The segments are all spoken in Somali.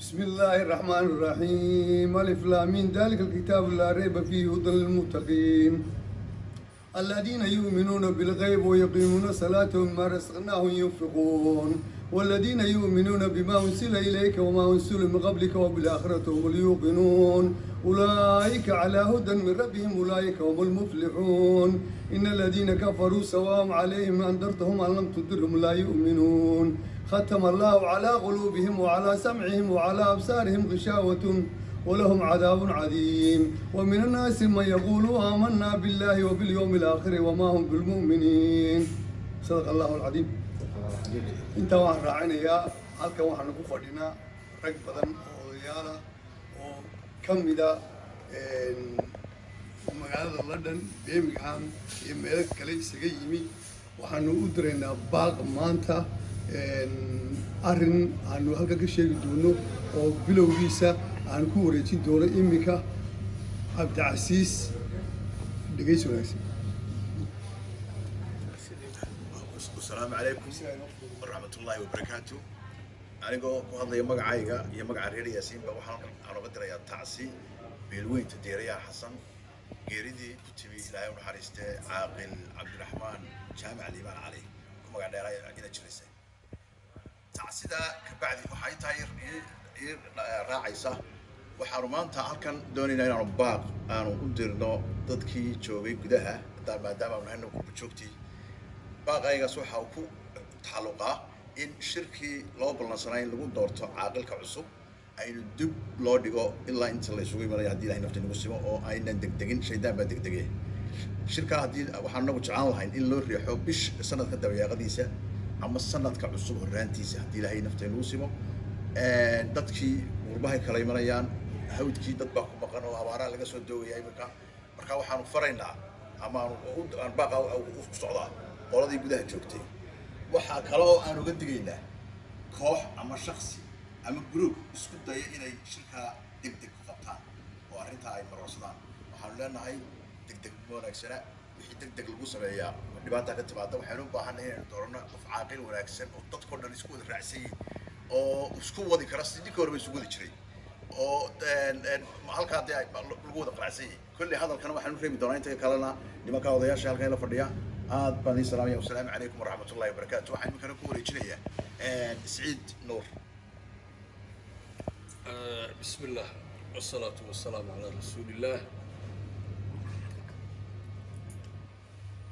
بسم الله الرحمن الرحيم ألف لام ميم ذلك الكتاب لا ريب فيه هدى للمتقين الذين يؤمنون بالغيب ويقيمون الصلاة ومما رزقناهم ينفقون والذين يؤمنون بما أنزل إليك وما أنزل من قبلك وبالآخرة هم اليوقنون أولئك على هدى من ربهم أولئك هم المفلحون إن الذين كفروا سواء عليهم أنذرتهم أم لم تنذرهم لا يؤمنون ختم الله على قلوبهم وعلى سمعهم وعلى أبصارهم غشاوة ولهم عذاب عظيم ومن الناس من يقول آمنا بالله وباليوم الآخر وما هم بالمؤمنين صدق الله العظيم. انت waxaan raacinayaa halkan waxaan ku fadhinaa rag badan oo odayaal ah oo kamida magaalada London, Birmingham iyo meelo kale isaga yimi waxaanu u direynaa baaq maanta arrin aanu halka ka sheegi doono oo bilowgiisa aan ku wareejin doono imika Cabdicasiis dhageysi wanaagsan. Assalaamu calaykum waraxmatullaahi wabarakaatuh. Anigoo ku hadlaya magacayga iyo magaca reer Yaasiinba waxaan uga dirayaa tacsi beelweynta Deerayaal Xasan geeridii ku timi Ilaahay u naxariistay Caaqil Cabdiraxmaan Jaamac Liibaan Cali ku magac dheeray ina jirisay. tacsida ka bacdi waxay tahay raacaysa waxaanu maanta halkan doonaynaa inaanu baaq aanu u dirno dadkii joogay gudaha maadaama aanu hayno ku joogtay baaqaygaas waxa uu ku taxalluqaa in shirkii loo ballansanay in lagu doorto caaqilka cusub aynu dib loo dhigo ilaa inta la isugu imanayo haddii Ilaahay nafta nagu simo oo aynan degdegin shaydaan baa degdegay shirka haddii waxaan nagu jeclaan lahayn in loo riixo bish sanadka dabayaaqadiisa ama sanadka cusub horaantiisa haddii Ilaahay nafta nagu simo dadkii qurbahay kala imanayaan hawdkii dad baa ku maqan oo abaaraha laga soo doogayay marka waxaanu faraynaa ama aan baaqa u socdaa qoladii gudaha joogtay waxa kale oo aan uga digaynaa koox ama shakhsi ama group isku daya inay shirka degdeg ku qabtaan oo arrinta ay maroosadaan waxaanu leenahay degdeg wanaagsana wixii degdeg lagu sameeyaa dhibaato ka timaada waxaanu u baahannahay inaynu doorano qof caaqil wanaagsan oo dadkoo dhan isku wada raacsan yihiin oo isku wadi kara sidii ka horba isugu wadi jiray oo halkaa dee lagu wada qanacsan yahay kolley hadalkana waxaanu reebi doonaa inta kalena nimanka odayaasha halkan la fadhiya aad baan idin salaamaya wasalaamu calaykum waraxmatullaahi wabarakaatu waxaan iminkana ku wareejinayaa Siciid Nuur. بسم الله والصلاة والسلام على رسول الله.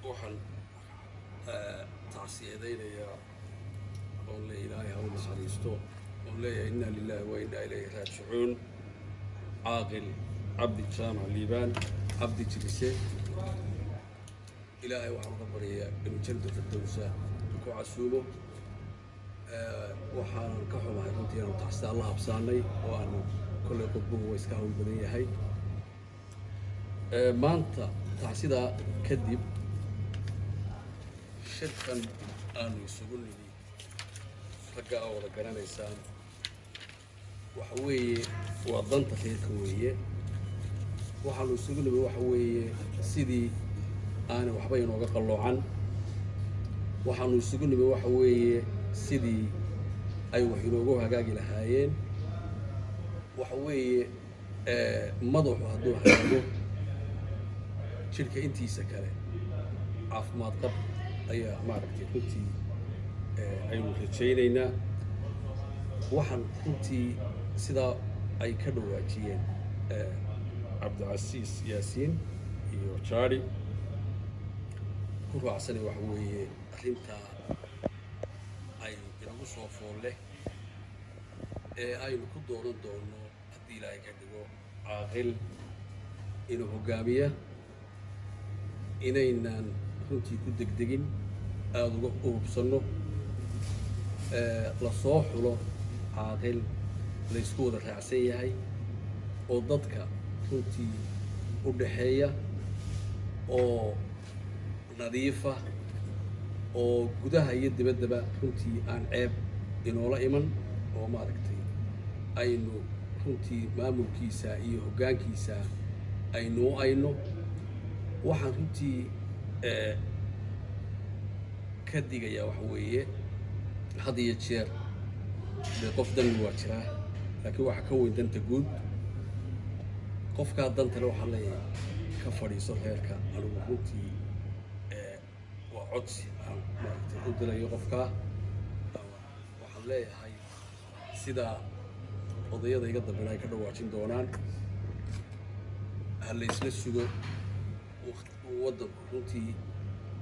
waxaan tacsiyadaynayaa oo la ilaahay ha u naxariisto oo leeyahay inna lillahi wa inna ilayhi raajicuun caaqil cabdi jaamac liibaan cabdi jirise ilaahay waxaan uga baryayaa inuu jannada firdowsa ku casuumo waxaan ka xumahay runtii inaanu tacsida alla habsaanay oo aanu kolley qudbuhu waa iska hawl badan yahay maanta tacsidaa kadib shirkan aanu isugu nidhi ragga aa wada garanaysaan waxa weeye waa danta reerka weeye waxaanu isugu nidhi waxa weeye sidii aanay waxba inooga qalloocan waxaanu isugu nidhi waxa weeye sidii ay wax inoogu hagaagi lahaayeen waxa weeye madaxu hadduu hagaago jidhka intiisa kale caafimaad qab ayaa maaragtay runtii aynu rajaynaynaa waxaan runtii sidaa ay ka dhawaajiyeen Cabdicasiis Yaasiin iyo Jaari ku raacsanay waxa weeye arrintaa ay inagu soo fool leh aynu ku dooran doono haddii Ilaahay ka dhigo caaqil inuu hogaamiya inaynan runtii ku degdegin aada uga hubsanno la soo xulo caaqil la isku wada raacsan yahay oo dadka runtii u dhaxeeya oo nadiifa oo gudaha iyo dibaddaba runtii aan ceeb inoola iman oo maaragtay aynu runtii maamulkiisa iyo hoggaankiisa aynu ayno waxaan runtii ka digayaa waxa weeye had iyo jeer qof dambi waa jiraa laakiin waxa ka weyn danta guud qofkaa dantale waxaa leeyahay ka fadhiiso reerka anigu runtii waa codsi aan maaragtay u dilayo qofkaa waxaan leeyahay sida odayada iga dambena ay ka dhawaajin doonaan ha la isla sugo waddanku runtii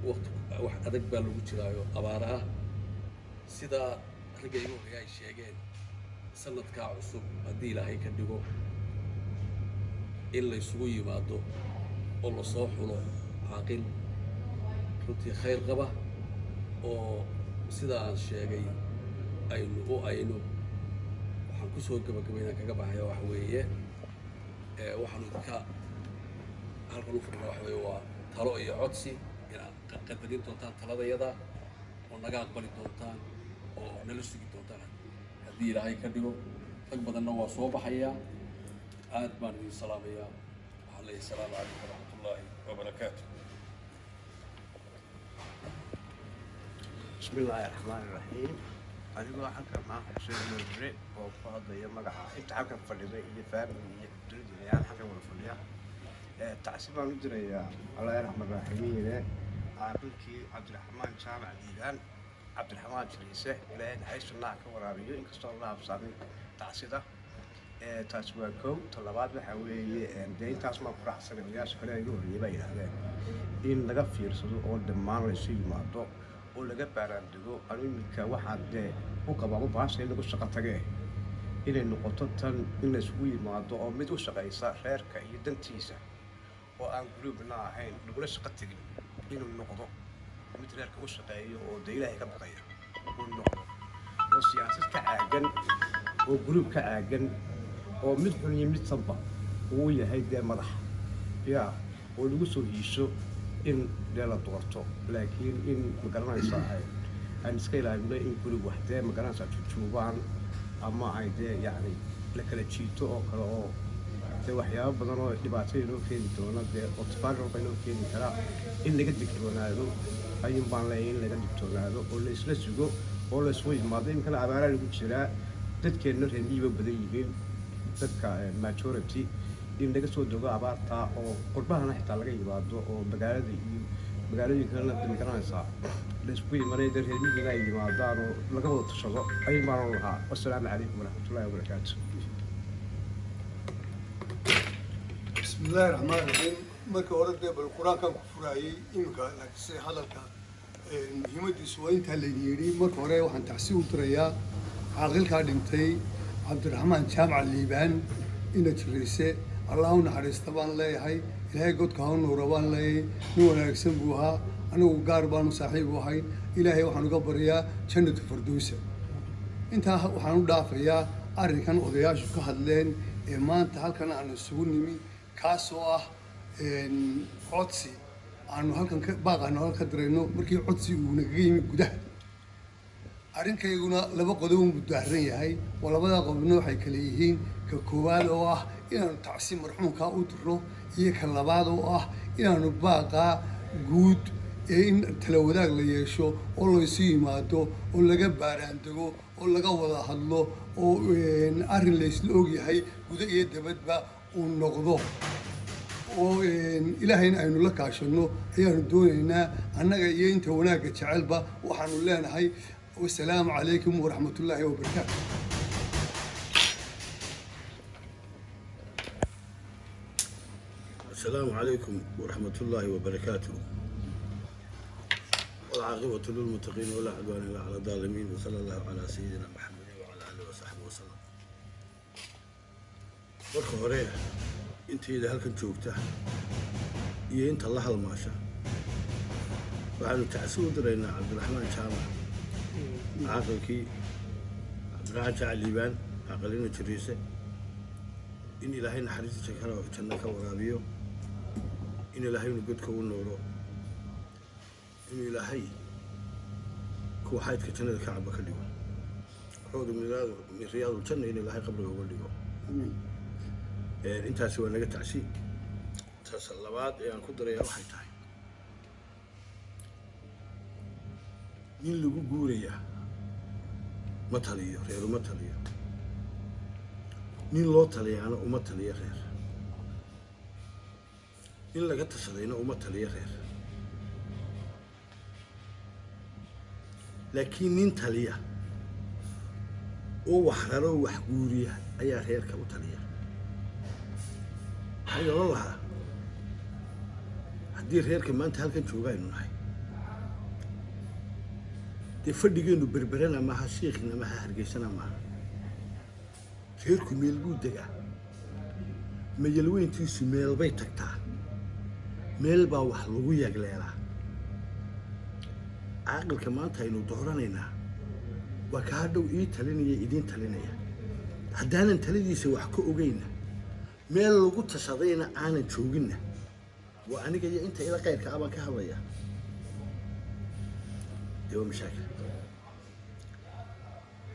waqti wax adag baa lagu jiraayo abaara ah sidaa ragga igu horreeya ay sheegeen sanadkaa cusub haddii ilaahay ka dhigo in la isugu yimaado oo la soo xulo caaqil runtii khayr qaba oo sida aan sheegay aynu waxaan ku soo gabagabaynaan kaga baxaya waxa weeye waxaanu idinka halkan u fadhina waxa weeye waa talo iyo codsi inaad qadarin doontaan taladayada oo naga aqbali doontaan oo nala sugi doontaan haddii ilaahay ka dhigo rag badanna waa soo baxayaa aad baan idin salaamayaa waxaan leeyahay asalaamu calaykum waraxmatullaahi wabarakaatu بسم الله الرحمن الرحيم أنا حكى مع حسين المري وفاض يمقع أنت حكى فلذا اللي فاهم اللي تريد يعني حكى ولا فليا تعسيب عن الدنيا الله يرحم الراحمين عقلك عبد الرحمن شامع الإيران عبد الرحمن شريسة إلى حيث الله كورابي إن كسر الله بصامي تعسيده تاسوا كو طلبات بحوي دين تاسما فرح سنة وياس كلا يقول يبين هذا إن لقى في رسول أول دمان رسول ما تو oo laga baaraandigo arrinka waxa uu qabaa baashay lagu shaqo tagay inay noqoto tan in la isugu yimaado oo mid u shaqeysa reerka iyo dantiisa oo aan group-na ahayn lagula shaqo tagin inuu noqdo mid reerka u shaqeeyo oo Ilaahay ka baqaya uu noqdo oo siyaasad ka caagan oo group ka caagan oo mid xun iyo mid sanba uu yahay madax oo lagu soo hiisho in la doorto laakiin in magaranaysa aan iska ilaalino in guriga waxdee magaranaysa juubaan ama ay yani la kala jiito oo kale oo waxyaabo badan oo dhibaatooyin oo keeni doona oo tafaariiq badan oo keeni kara in laga digtoonaado ayun baan leeyahay in laga digtoonaado oo la isla sugo oo la isku yimaado in kala abaara lagu jiraa dadkeena reer miyiga badan yihiin dadka majority in laga soo dogo abaarta oo qurbahana xitaa laga yimaado oo magaalooyinka la magaranaysa la isku yimaanay reer miyiga ay yimaadaan oo laga wada tashado ayun baan lahaa wassalaamu calaykum waraxmatullaahi wabarakaatu بسم الله الرحمن الرحيم marka hore bal quraankan ku furaayay imika laakiin hadalka muhiimadiisu waa inta la yiri marka hore waxaan taxsiin u dirayaa caaqilka dhintay Cabdiraxmaan Jaamac Liibaan ina jirayse Allah u naxariista baan leeyahay ilaahay godka ha u nuuro baan leeyahay nin wanaagsan buu ahaa anigu gaar baan saaxiib u ahay ilaahay waxaan uga baryaa jannatu firdawsa inta waxaan u dhaafayaa arrinkan odayaashu ka hadleen ee maanta halkan aan isugu nimi kaasoo ah codsi aanu halkan baaqaano halka dirayno markii codsi uu naga yimi gudaha arrinkayguna laba qodob uu mudaaran yahay oo labada qodobna waxay kala yihiin ka koowaad oo ah inaanu tacsiim marxuumka u diro iyo ka labaad oo ah inaanu baaqaa guud ee in tala wadaag la yeesho oo la isu yimaado oo laga baaraandego oo laga wada hadlo oo arrin la isla ogyahay guda iyo dabadba uu noqdo oo ilaahayna aynu la kaashano ayaanu doonaynaa annaga iyo inta wanaagga jecelba waxaanu leenahay والسلام عليكم ورحمة الله وبركاته. السلام عليكم ورحمة الله وبركاته. والعاقبة للمتقين ولا عدوان إلا على الظالمين وصلى الله على سيدنا محمد وعلى آله وصحبه وسلم. marka hore intayda halkan joogta iyo inta la halmaasha waxaanu tacsiin u diraynaa Cabdiraxmaan Jaamac عاقلكي راجع ليبان عقلنا جريسة إن إلهينا حريص شكرا وجنك ورابيو إن إلهي نقد كون نورو إن إلهي كو حيد كجنة الكعبة كليو حوض من رياض الجنة إن إلهي قبله هو اللي أنت سوى نجت تعسي تصلبات يعني قدر يا واحد تاي من اللي جوريا ما تليه غير ما تليه nin loo taliyaana uma taliyo reer nin laga tashadayna uma taliyo reer laakiin nin taliya oo wax raro wax guuriya ayaa reerka u taliya waxay oran lahaa haddii reerka maanta halkan joogaynu nahay dee fadhigeenu berberana maaha shiikhna maaha hargeysana maaha reerku meel buu degaa mayalweyntiisu meel bay tagtaa meel baa wax lagu yagleelaa caaqilka maanta aynu dooranaynaa waa ka hadhow ii talinaya idiin talinaya haddaanan taladiisa wax ka ogayna meel lagu tashadayna aanan jooginna waa aniga iyo inta ila qayrka abaan ka hadlaya dee waa mashaakil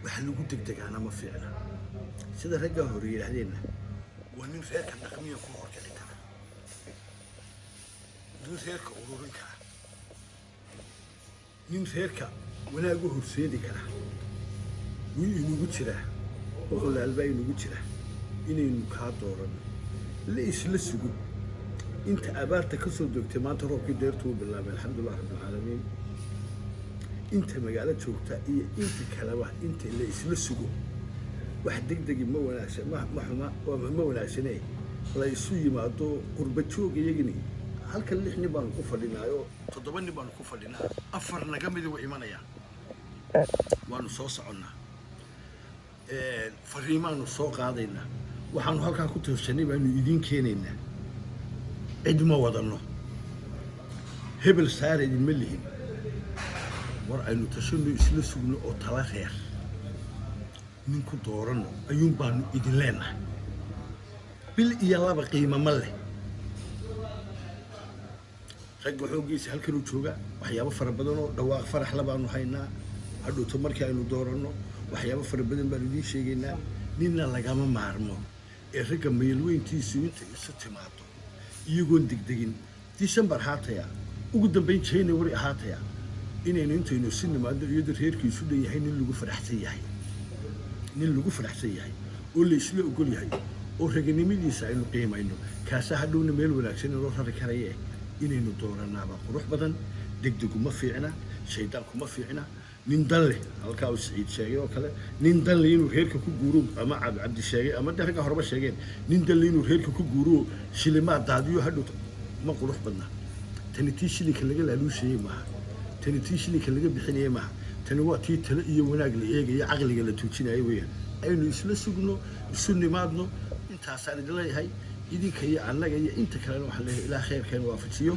wax lagu degdegaana ma fiicna sida raggaa hore yidhaahdeenna waa nin reerka dhaqmiya ku horkici kara nin reerka ururin kara nin reerka wanaagu horseedi kara wuu inugu jiraa oo olaalbaa inugu jira inaynu kaa dooranno la isla sugo inta abaarta ka soo dogtay maanta roobkii deertuu bilaabay alxamdulilah rabbilcaalamiin inta magaalo joogta iyo inta kaleba inta la isla sugo wax degdegi ma wanaagsan ma wanaagsane la isu yimaado qurba joog iyagini halkan 6 nin baanu ku fadhinaayo 7 nin baanu ku fadhinaa 4 naga mid way imanayaan waanu soo soconnaa fariimaanu soo qaadaynaa waxaanu halkaa ku tooshanay baanu idiin keenaynaa cid ma wadanno hebel saar idinma lihin war aynu tashanno isla sugno oo tala reer ninku dooranno ayuun baanu idin leenahay bil iyo laba qiimo ma leh ragga xooggiisa halkanuu jooga waxyaabo fara badan oo dhawaaq farax la baanu haynaa hadhowto markii aynu dooranno waxyaabo fara badan baanu idiin sheegaynaa ninna lagama maarmo ee ragga mayalweyntiisu inta isu timaado iyagoon degdegin December haataya ugu dambeyn January haataya inaynu intaynu si nimaado iyadoo reerkiisu dhan yahay nin lagu faraxsan yahay oo la isla ogol yahay oo raganimadiisa aynu qiimayno kaasa hadhowna meel wanaagsan oo rari karaya inaynu dooranaaba qurux badan degdegu ma fiicna shaydaanku ma fiicna nin dan leh halkaa uu Saciid sheegay oo kale nin dan leh inuu reerka ku guuro ama Cabdi sheegay ama dadka horba sheegeen nin dan leh inuu reerka ku guuro shilimaad daadiyo hadhowto ma qurux badna tani tii shilinka laga laaluusheeyay maaha tani tii shilinka laga bixinayay maaha tani waa tii talo iyo wanaag la eegayo caqliga la tuujinayo weeyaan aynu isla sugno isu nimaadno intaasaan idin leeyahay idinka iyo annaga iyo inta kalena waxaan leeyahay ilaa khayrkeena waafajiyo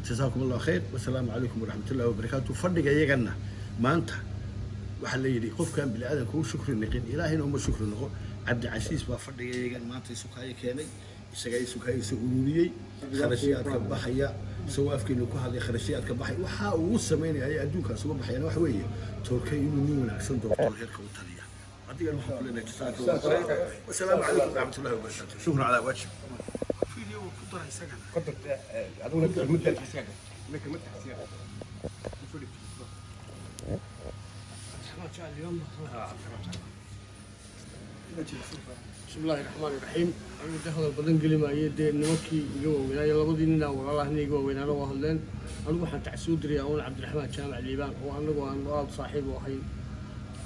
جزاكم الله خير والسلام عليكم ورحمة الله وبركاته فردق يجنا ما أنت وحلا يدي قف كان بالآدم كل شكر نقين إلهي هم شكر نقول عبد العزيز بفردق يجنا ما أنت سكاي كاني سكاي سؤولي خرشيات كبحية سواء في كنوك هذه خرشيات كبحية وسميني أي أدوك سواء بحية وحوية تركي من أحسن دكتور غير كوتالية أدي المحاولة إنك تساعد والسلام عليكم ورحمة الله وبركاته شكرا على وجه قدرت أظن لك المدة الحسيانة لك المدة الحسيانة بسم الله الرحمن الرحيم أنا دخل البدن قلي ما يدي نمكي جوا ولا يلا بدينا والله هني جوا وين أنا وهلين أنا واحد تعسود رياون عبد الرحمن شامع الليبان وأنا وأنا صاحب وحي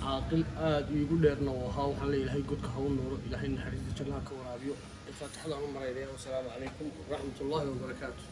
عاقل يقول لنا وها وحنا إلهي قد كهون نور إلهي نحرز جلها كورابيو الفاتحة لهم مريضين والسلام عليكم ورحمة الله وبركاته.